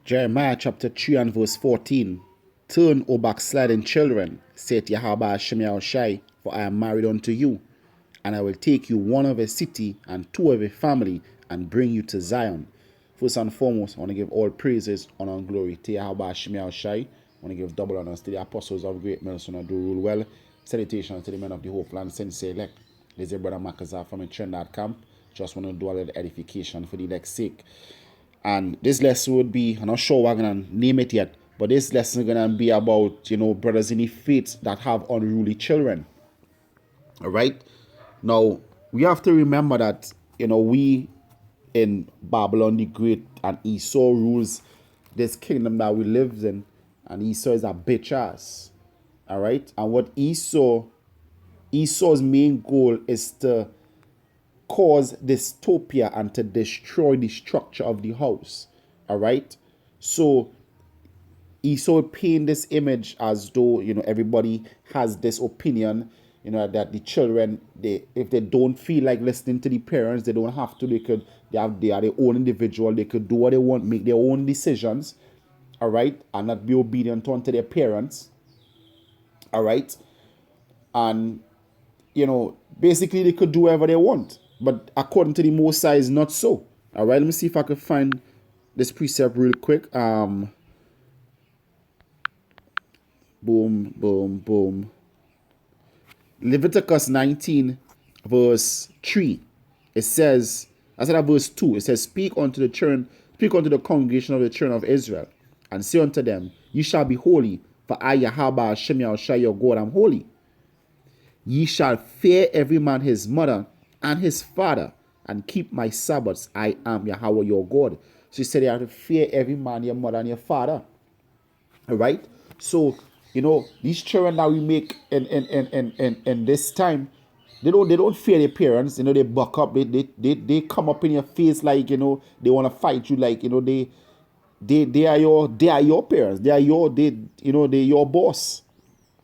Jeremiah chapter 3 and verse 14. Turn, O backsliding children, saith Yahweh Hashem Yahushai, for I am married unto you, and I will take you one of a city and two of a family, and bring you to Zion. First and foremost, I want to give all praises, honor, and glory to Yahweh Hashem Yahushai. I want to give double honors to the apostles of great medicine and do rule well. Salutations to the men of the Hope Land Sensei elect. This is your brother Makazar from a Trinidad camp. Just want to do a little edification for the elect's sake. And this lesson would be, I'm not sure we're going to name it yet, but this lesson is going to be about, brothers in the faith that have unruly children. All right? Now, we have to remember that, we in Babylon the Great and Esau rules this kingdom that we live in. And Esau is a bitch ass. All right? And what Esau's main goal is to cause dystopia and to destroy the structure of the house. All right? So Esau paint this image as though, everybody has this opinion, that the children, if they don't feel like listening to the parents, they don't have to. They are their own individual. They could do what they want, make their own decisions. All right? And not be obedient unto their parents. All right? And, basically they could do whatever they want. But according to the Most High, is not so. All right, let me see if I can find this precept real quick. Boom, boom, boom. Leviticus 19, verse 3. It says, I said verse 2. It says, speak unto the congregation of the children of Israel, and say unto them, ye shall be holy, for I, Yahweh Hashem Yahushai, your God, am holy. Ye shall fear every man his mother and his father, and keep my Sabbaths. I am Yahweh your God. So he said you have to fear every man, your mother, and your father. All right? So, these children that we make in this time, they don't fear their parents. They buck up. They come up in your face like, they want to fight you like, they are your parents. They're your boss.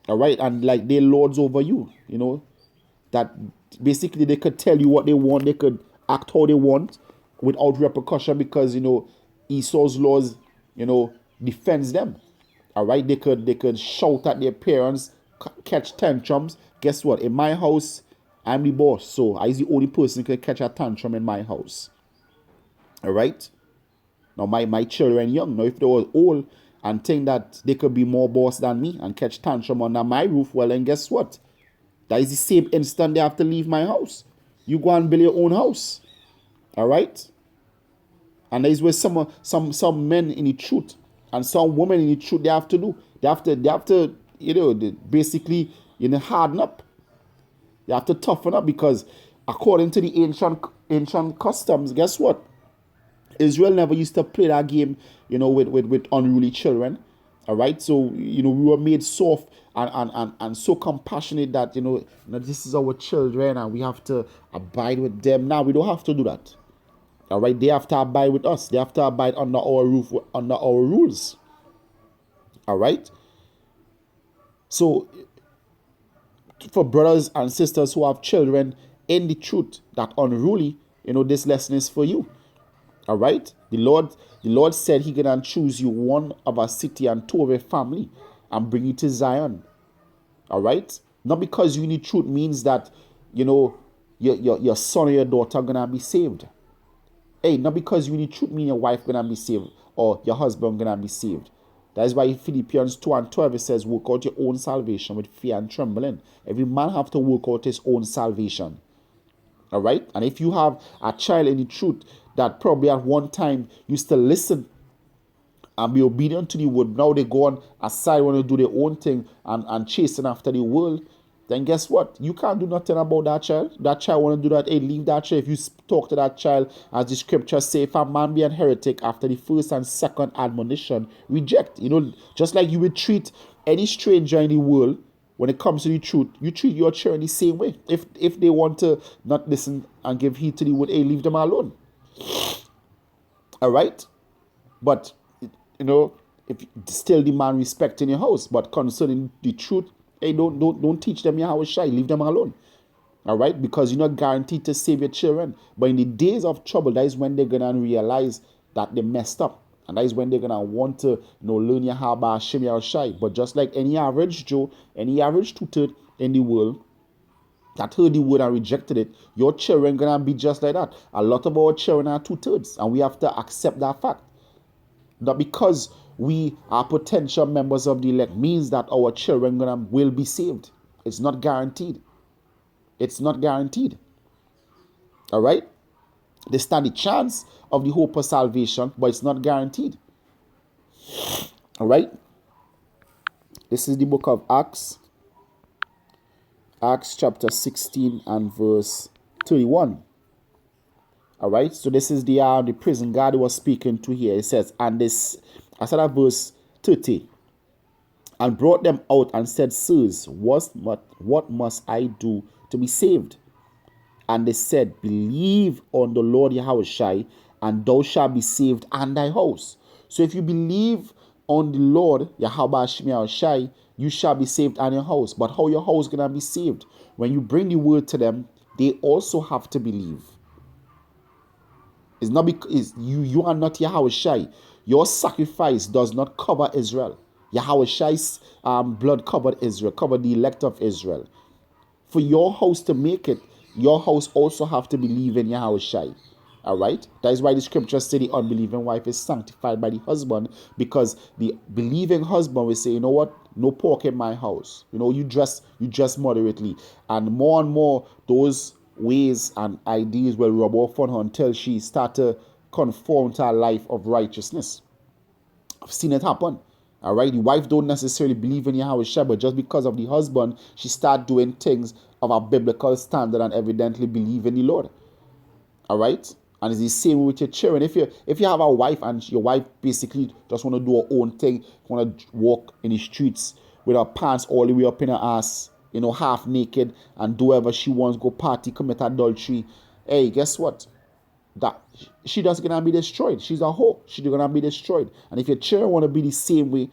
All right? And like they're lords over you, that basically they could tell you what they want, they could act how they want without repercussion because Esau's laws defends them. All right, they could shout at their parents, catch tantrums. Guess what? In my house, I'm the boss, so I'm the only person who can catch a tantrum in my house. All right. Now my children young. Now if they were old and think that they could be more boss than me and catch tantrum under my roof, well then guess what? That is the same instant they have to leave my house. You go and build your own house. All right? And that is where some men in the truth and some women in the truth they have to do. They have to basically harden up. They have to toughen up because according to the ancient customs, guess what? Israel never used to play that game, with unruly children. All right, so we were made soft and so compassionate that this is our children and we have to abide with them. Now we don't have to do that. All right, they have to abide with us. They have to abide under our roof, under our rules. All right. So for brothers and sisters who have children in the truth that unruly, this lesson is for you. All right. The Lord said he gonna choose you one of a city and two of a family and bring you to Zion. All right. Not because you need truth means that your son or your daughter gonna be saved. Hey, not because you need truth mean your wife gonna be saved or your husband gonna be saved. That is why in Philippians 2 and 12 it says, work out your own salvation with fear and trembling. Every man have to work out his own salvation. All right. And if you have a child in the truth that probably at one time used to listen and be obedient to the word, now they go on aside, want to do their own thing and chasing after the world, then guess what? You can't do nothing about that child. That child want to do that. Hey, leave that child. If you talk to that child, as the scriptures say, if a man be an heretic after the first and second admonition, reject. Just like you would treat any stranger in the world, when it comes to the truth, you treat your children the same way. If they want to not listen and give heed to the word, hey, leave them alone. All right? But, if still demand respect in your house, but concerning the truth, hey, don't teach them how to shy. Leave them alone. All right? Because you're not guaranteed to save your children. But in the days of trouble, that is when they're going to realize that they messed up. And that is when they're gonna want to, learn Yahweh Hashem Yahushai. But just like any average Joe, any average tutor in the world that heard the word and rejected it, your children gonna be just like that. A lot of our children are two-thirds, and we have to accept that fact. Not because we are potential members of the elect means that our children will be saved. It's not guaranteed. It's not guaranteed. All right? They stand a chance of the hope of salvation, but it's not guaranteed. All right? This is the book of Acts. Acts chapter 16 and verse 31. All right? So this is the prison guard who was speaking to here. It says, and this, I said at verse 30, and brought them out and said, sirs, what must I do to be saved? And they said, believe on the Lord Yahushai, and thou shalt be saved and thy house. So if you believe on the Lord Yahushai, you shall be saved and your house. But how your house gonna be saved? When you bring the word to them, they also have to believe. It's not because you are not Yahushai. Your sacrifice does not cover Israel. Yahushai's blood covered Israel, covered the elect of Israel. For your house to make it, your house also have to believe in Yahushai. All right? That is why the scriptures say the unbelieving wife is sanctified by the husband, because the believing husband will say, you know what? No pork in my house. You dress moderately. And more those ways and ideas will rub off on her until she start to conform to a life of righteousness. I've seen it happen. All right, the wife don't necessarily believe in Yahweh, but just because of the husband, she start doing things of a biblical standard and evidently believe in the Lord. All right, and it's the same with your children. If you have a wife and your wife basically just want to do her own thing, want to walk in the streets with her pants all the way up in her ass, half naked, and do whatever she wants, go party, commit adultery. Hey, guess what? That she just gonna be destroyed. She's a whore. She's gonna be destroyed. And if your children want to be the same way,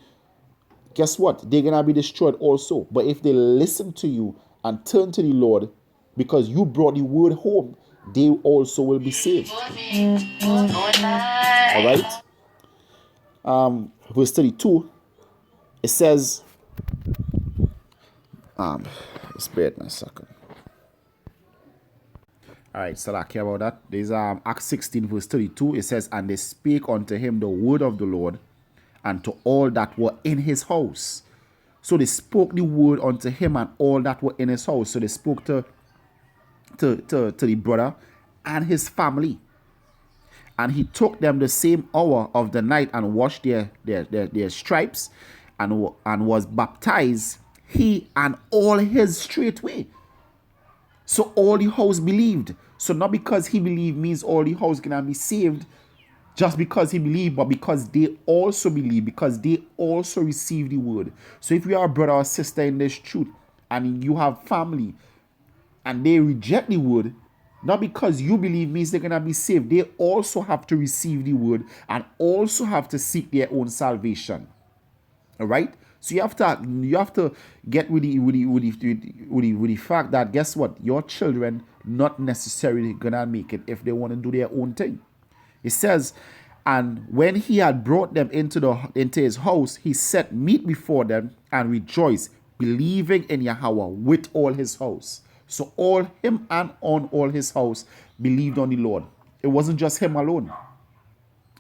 guess what? They're gonna be destroyed also. But if they listen to you and turn to the Lord, because you brought the word home, they also will be saved. All right. Verse 32. It says, spare it a second. All right, so I care about that. There's Acts 16 verse 32. It says, and they spake unto him the word of the Lord, and to all that were in his house. So they spoke the word unto him and all that were in his house. So they spoke to the brother and his family. And he took them the same hour of the night and washed their stripes and was baptized, he and all his straightway. So all the house believed. So not because he believed means all the house gonna be saved just because he believed, but because they also believe, because they also receive the word. So if you are a brother or sister in this truth and you have family and they reject the word, not because you believe means they're gonna be saved. They also have to receive the word and also have to seek their own salvation. All right. So you have to get with the fact that, guess what, your children not necessarily gonna make it if they want to do their own thing. It says, and when he had brought them into his house, he set meat before them and rejoiced, believing in Yahweh with all his house. So all him and on all his house believed on the Lord. It wasn't just him alone.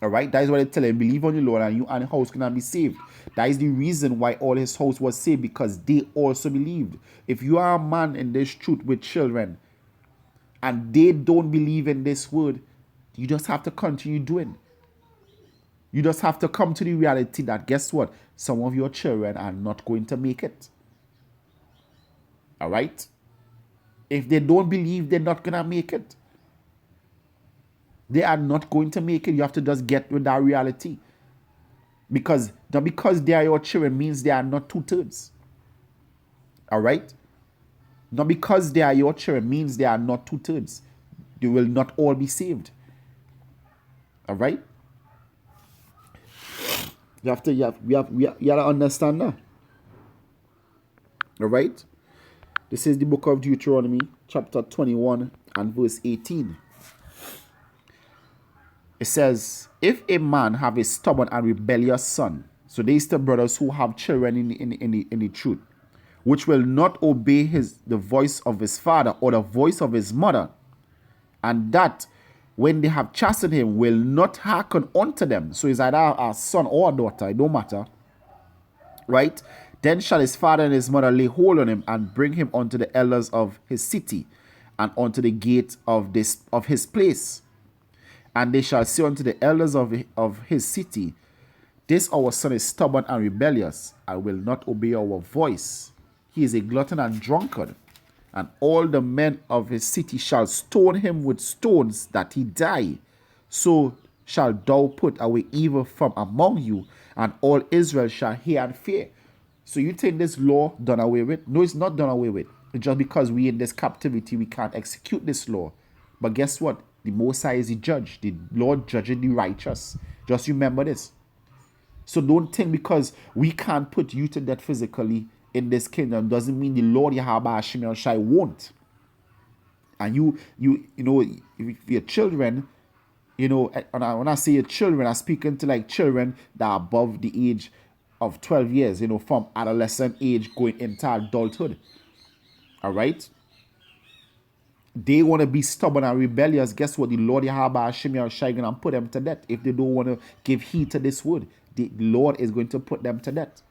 All right, that is what they tell him. Believe on the Lord and you and the house can be saved. That is the reason why all his house was saved, because they also believed. If you are a man in this truth with children and they don't believe in this word, you just have to continue doing. You just have to come to the reality that, guess what? Some of your children are not going to make it. All right? If they don't believe, they're not going to make it. They are not going to make it. You have to just get with that reality. Because not because they are your children means they are not two-thirds. All right? Not because they are your children means they are not two-thirds. They will not all be saved. All right? You have to understand that. All right? This is the book of Deuteronomy, chapter 21 and verse 18. It says, if a man have a stubborn and rebellious son, so these the brothers who have children in the truth, which will not obey the voice of his father or the voice of his mother, and that when they have chastened him will not hearken unto them. So it's either a son or a daughter, it don't matter, right? Then shall his father and his mother lay hold on him and bring him unto the elders of his city and unto the gate of his place. And they shall say unto the elders of his city, this our son is stubborn and rebellious, and will not obey our voice. He is a glutton and drunkard. And all the men of his city shall stone him with stones that he die. So shall thou put away evil from among you, and all Israel shall hear and fear. So you think this law done away with? No, it's not done away with. It's just because we in this captivity, we can't execute this law. But guess what? The Most High is the judge. The Lord judging the righteous. Just remember this. So don't think because we can't put you to death physically in this kingdom doesn't mean the Lord Yahweh Hashem Yahushai won't. And you know, if your children, you know, and when I say your children, I'm speaking to like children that are above the age of 12 years, you know, from adolescent age going into adulthood. All right? They want to be stubborn and rebellious. Guess what? The Lord Yahweh Hashem Yahushai gonna put them to death if they don't want to give heed to this word. The Lord is going to put them to death.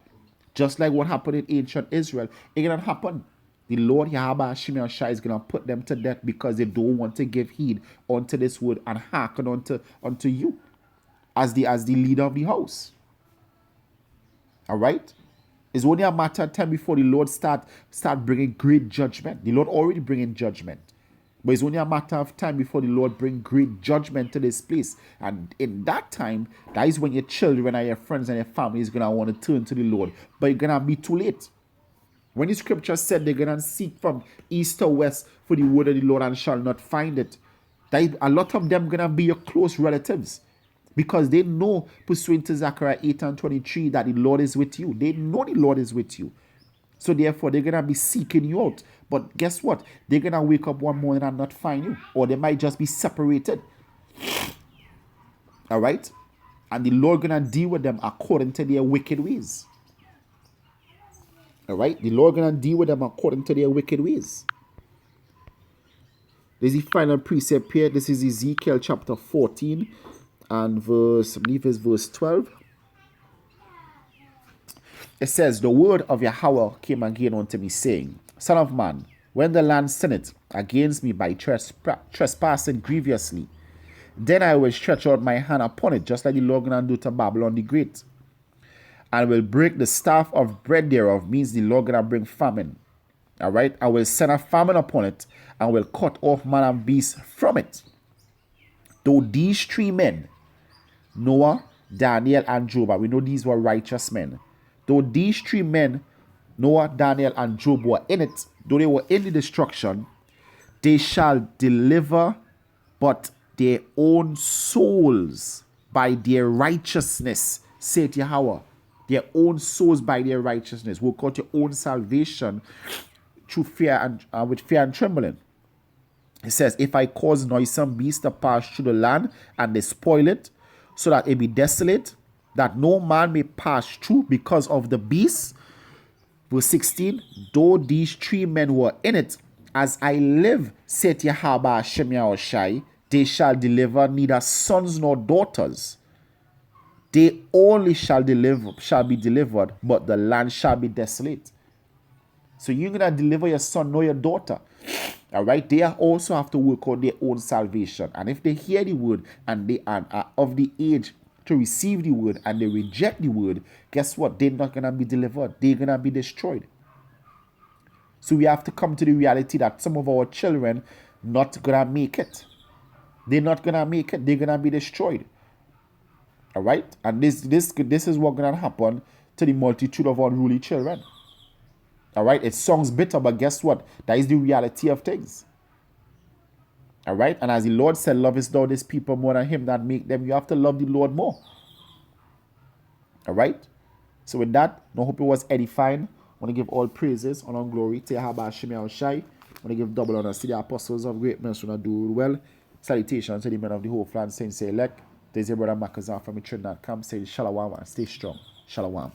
Just like what happened in ancient Israel, it's gonna happen. The Lord Yahweh Hashem Yahushai is gonna put them to death because they don't want to give heed unto this word and hearken unto you as the leader of the house. All right. It's only a matter of time before the Lord start bringing great judgment. The Lord already bringing judgment. But it's only a matter of time before the Lord bring great judgment to this place. And in that time, that is when your children and your friends and your family is going to want to turn to the Lord. But you're going to be too late. When the scripture said they're going to seek from east to west for the word of the Lord and shall not find it, that a lot of them going to be your close relatives. Because they know, pursuant to Zechariah 8:23, that the Lord is with you. They know the Lord is with you. So therefore, they're going to be seeking you out. But guess what? They're going to wake up one morning and not find you. Or they might just be separated. All right? And the Lord going to deal with them according to their wicked ways. All right? The Lord going to deal with them according to their wicked ways. There's the final precept here. This is Ezekiel chapter 14 and verse 12. It says, the word of Yahweh came again unto me, saying, Son of man, when the land sinneth against me by trespassing grievously, then I will stretch out my hand upon it, just like the Lord gonna do to Babylon the Great, and will break the staff of bread thereof, means the Lord gonna bring famine. All right, I will send a famine upon it, and will cut off man and beast from it. Though these three men, Noah, Daniel, and Job, we know these were righteous men. Though these three men, Noah, Daniel, and Job, were in it, though they were in the destruction, they shall deliver but their own souls by their righteousness, saith Yahweh. Their own souls by their righteousness. Work out your own salvation through fear and with fear and trembling. It says, if I cause noisome beasts to pass through the land, and they spoil it, so that it be desolate, that no man may pass through because of the beasts. Verse 16, though these three men were in it, as I live, saith Yahweh Hashem Yahushai, they shall deliver neither sons nor daughters. They only shall be delivered, but the land shall be desolate. So you're going to deliver your son nor your daughter. All right, they also have to work on their own salvation. And if they hear the word and they are of the age to receive the word and they reject the word, guess what? They're not going to be delivered. They're going to be destroyed. So we have to come to the reality that some of our children not going to make it. They're not going to make it. They're going to be destroyed. All right? And this is what's going to happen to the multitude of unruly children. All right? It sounds bitter, but guess what? That is the reality of things. All right? And as the Lord said, lovest thou this people more than him that make them, you have to love the Lord more. All right? So with that, I hope it was edifying. I want to give all praises, honor, and glory to Yahweh Hashem Yahushai. I want to give double honor to the apostles of greatness who do well. Salutations to the men of the whole land, saints elect. There's your brother Makazan from Trinidad. Come say Shalom and stay strong. Shalom.